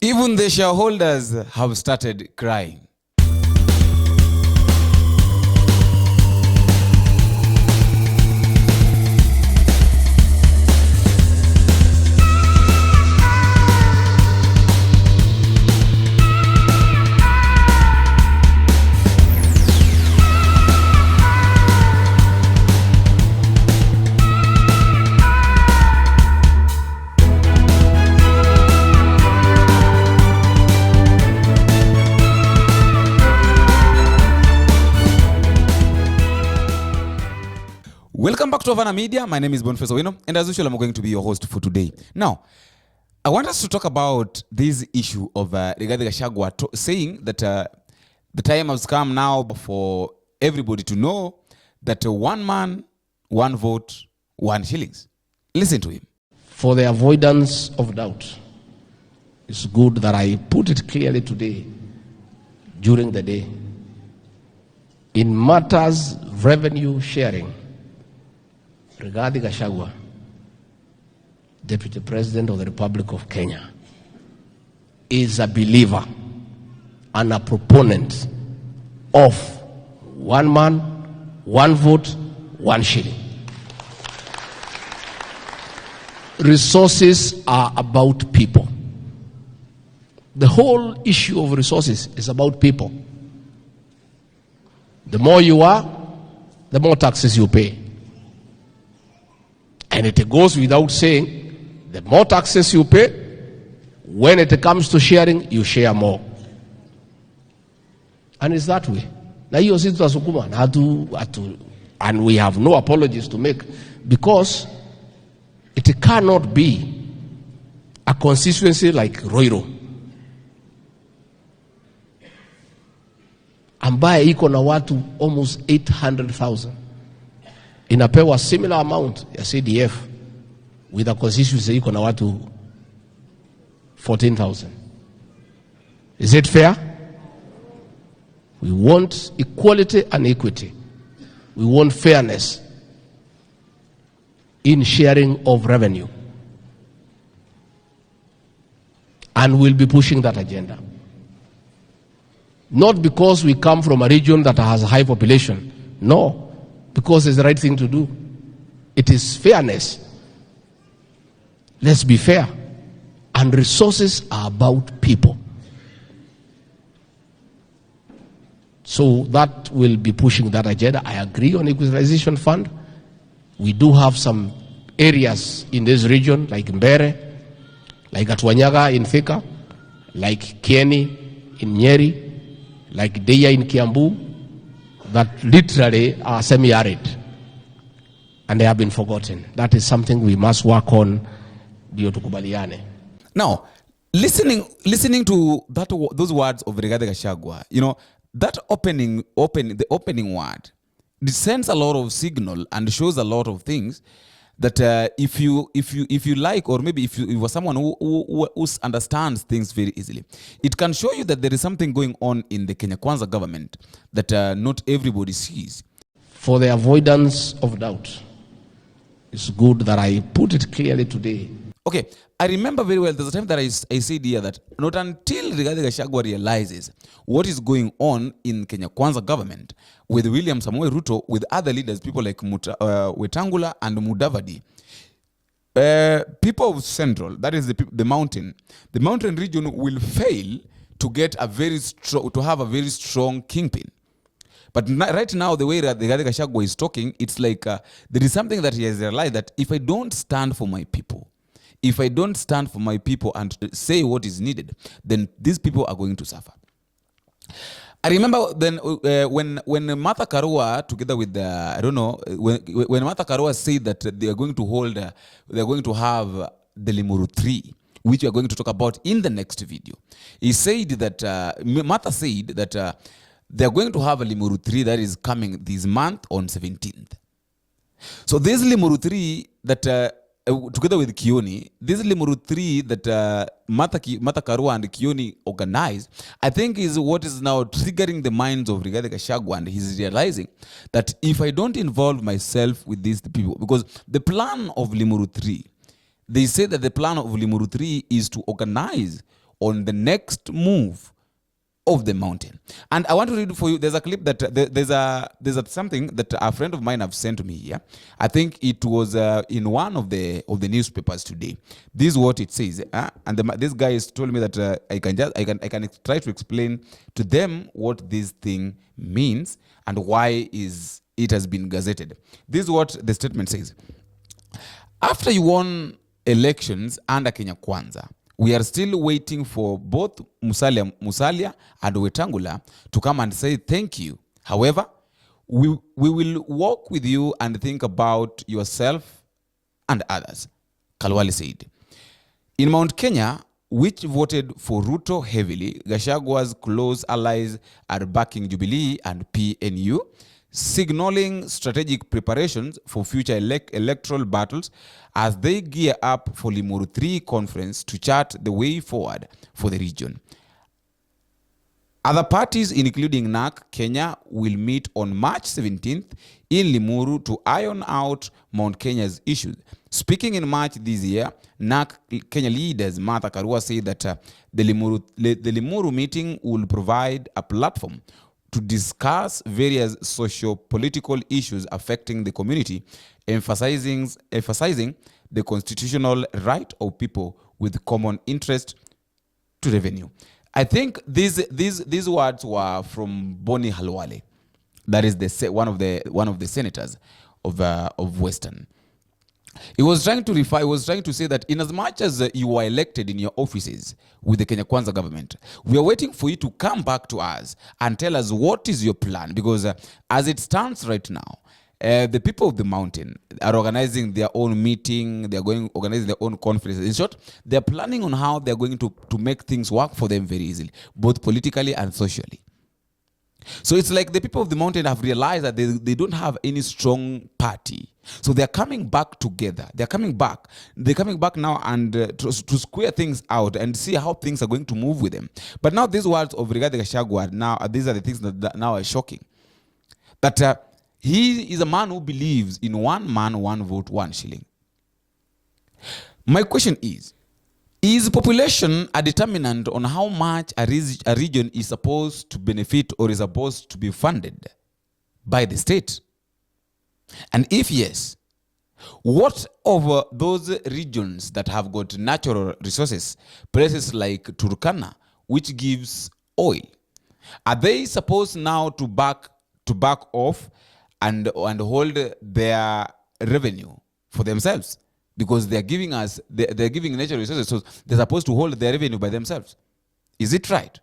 Even the shareholders have started crying. Welcome back to Havana Media. My name is Boniface Owino, and as usual, I'm going to be your host for today. Now, I want us to talk about this issue of Rigathi Gachagua saying that the time has come now for everybody to know that one man, one vote, one shillings. Listen to him. For the avoidance of doubt, it's good that I put it clearly today during the day. In matters revenue sharing, Rigathi Gachagua, Deputy President of the Republic of Kenya, is a believer and a proponent of one man, one vote, one shilling. Resources are about people. The whole issue of resources is about people. The more you are, the more taxes you pay. And it goes without saying, the more taxes you pay, when it comes to sharing, you share more. And it's that way. And we have no apologies to make, because it cannot be a constituency like Roiro, ambaye iko na watu almost 800,000. Inapewa similar amount ya CDF with a constituency iko na watu 14,000. Is it fair? We want equality and equity. We want fairness in sharing of revenue. And we'll be pushing that agenda. Not because we come from a region that has a high population. No. Because it's the right thing to do. It is fairness. Let's be fair. And resources are about people. So that will be pushing that agenda. I agree on equalization fund. We do have some areas in this region, like Mbere, like Atwanyaga in Thika, like Kieni in Nyeri, like Deya in Kiambu, that literally are semi-arid, and they have been forgotten. That is something we must work on. Now, listening to those words of Rigathi Gachagua, that opening word, it sends a lot of signal and shows a lot of things that if you like, or maybe if you are someone who understands things very easily, it can show you that there is something going on in the Kenya Kwanza government that not everybody sees. For the avoidance of doubt, it's good that I put it clearly today. Okay, I remember very well, there's a time that I said here that not until Rigathi Gachagua realizes what is going on in Kenya Kwanza government with William Samoei Ruto, with other leaders, people like Wetangula and Mudavadi, people of Central, that is the mountain region, will fail to get to have a very strong kingpin. But right now, the way that Rigathi Gachagua is talking, it's like there is something that he has realized, that if I don't stand for my people, and say what is needed, then these people are going to suffer. I remember then when Martha Karua, together with when Martha Karua said that they are going to have the Limuru 3, which we are going to talk about in the next video. He said that Martha said that they are going to have a Limuru 3 that is coming this month on 17th. So this Limuru 3 that together with Kioni, this Limuru 3 that Martha Karua and Kioni organized, I think is what is now triggering the minds of Rigathi Gachagua, and he's realizing that if I don't involve myself with these people, because the plan of Limuru 3, they say that the plan of Limuru 3 is to organize on the next move of the mountain. And I want to read for you. There's a clip that there's something that a friend of mine have sent to me here. I think it was in one of the newspapers today. This is what it says, and this guy has told me that I can try to explain to them what this thing means and why it has been gazetted. This is what the statement says. After you won elections under Kenya Kwanza, we are still waiting for both Musalia and Wetangula to come and say thank you. However, we will walk with you and think about yourself and others, Kalwale said. In Mount Kenya, which voted for Ruto heavily, Gachagua's close allies are backing Jubilee and PNU, signaling strategic preparations for future electoral battles as they gear up for Limuru 3 conference to chart the way forward for the region. Other parties, including NARC Kenya, will meet on March 17th in Limuru to iron out Mount Kenya's issues. Speaking in March this year, NARC Kenya leaders Martha Karua said that the Limuru meeting will provide a platform to discuss various socio-political issues affecting the community, emphasizing the constitutional right of people with common interest to revenue. I think these words were from Boni Halwale, that is one of the senators of Western. He was trying to say that in as much as you were elected in your offices with the Kenya Kwanza government, we are waiting for you to come back to us and tell us what is your plan. Because as it stands right now, the people of the mountain are organizing their own meeting, they are organizing their own conferences. In short, they are planning on how they are going to make things work for them very easily, both politically and socially. So it's like the people of the mountain have realized that they don't have any strong party. So they're coming back together. They're coming back now and to square things out and see how things are going to move with them. But now these words of Rigathi Gachagua, now these are the things that now are shocking. That he is a man who believes in one man, one vote, one shilling. My question is population a determinant on how much a region is supposed to benefit or is supposed to be funded by the state? And if yes, what of those regions that have got natural resources, places like Turkana, which gives oil, are they supposed now to back off and hold their revenue for themselves? Because they're giving natural resources, so they're supposed to hold their revenue by themselves. Is it right?